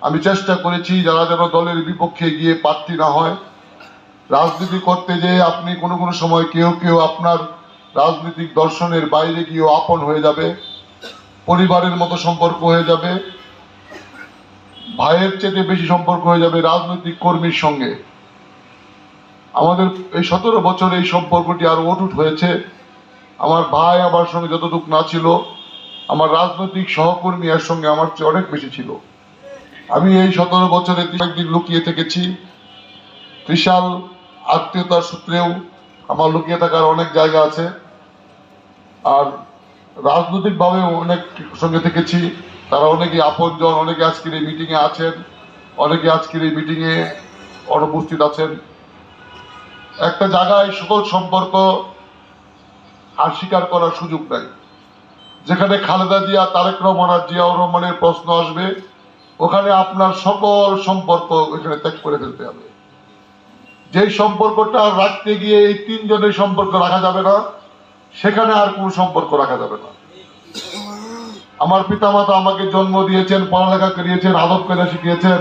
আমি চেষ্টা করেছি যারা যেন দলের বিপক্ষে গিয়ে প্রার্থী না হয়। রাজনীতি করতে যেয়ে আপনি কোনো কোনো সময় কেউ কেউ আপনার রাজনৈতিক দর্শনের বাইরে গিয়েও আপন হয়ে যাবে, পরিবারের মতো সম্পর্ক হয়ে যাবে, ভাইয়ের চেয়ে বেশি সম্পর্ক হয়ে যাবে রাজনৈতিক কর্মীর সঙ্গে। আমাদের এই 17 বছর এই সম্পর্কটি আরো অটুট হয়েছে। আমার ভাই আমার সঙ্গে যতটুকু না ছিল, আমার রাজনৈতিক সহকর্মী এর সঙ্গে আমার চেয়ে অনেক বেশি ছিল। আমি এই 17 বছরে একদিন লুকিয়ে থেকেছি, বিশাল আত্মীয়তার সূত্রেও আমার লুকিয়ে থাকার অনেক জায়গা আছে। আর রাজনৈতিকভাবে অনেক সঙ্গে থেকেছি, তারা অনেকে আপনজন, অনেকে আজকের এই মিটিং এ আছেন, অনেকে আজকের এই মিটিং এ অনুপস্থিত আছেন। একটা জায়গায় সকল সম্পর্ক আর স্বীকার করার সুযোগ নাই। যেখানে খালেদা জিয়া, তারেক রহমান আর জিয়াউর রহমানের প্রশ্ন আসবে, ওখানে আপনার সকল সম্পর্ক এখানে ত্যাগ করে ফেলতে হবে। যেই সম্পর্কটা রাখতে গিয়ে এই তিনজনের সম্পর্ক রাখা যাবে না, সেখানে আর কোনো সম্পর্ক রাখা যাবে না। আমার পিতামাতা আমাকে জন্ম দিয়েছেন, পড়ালেখা করিয়েছেন, আদব কায়দা শিখিয়েছেন,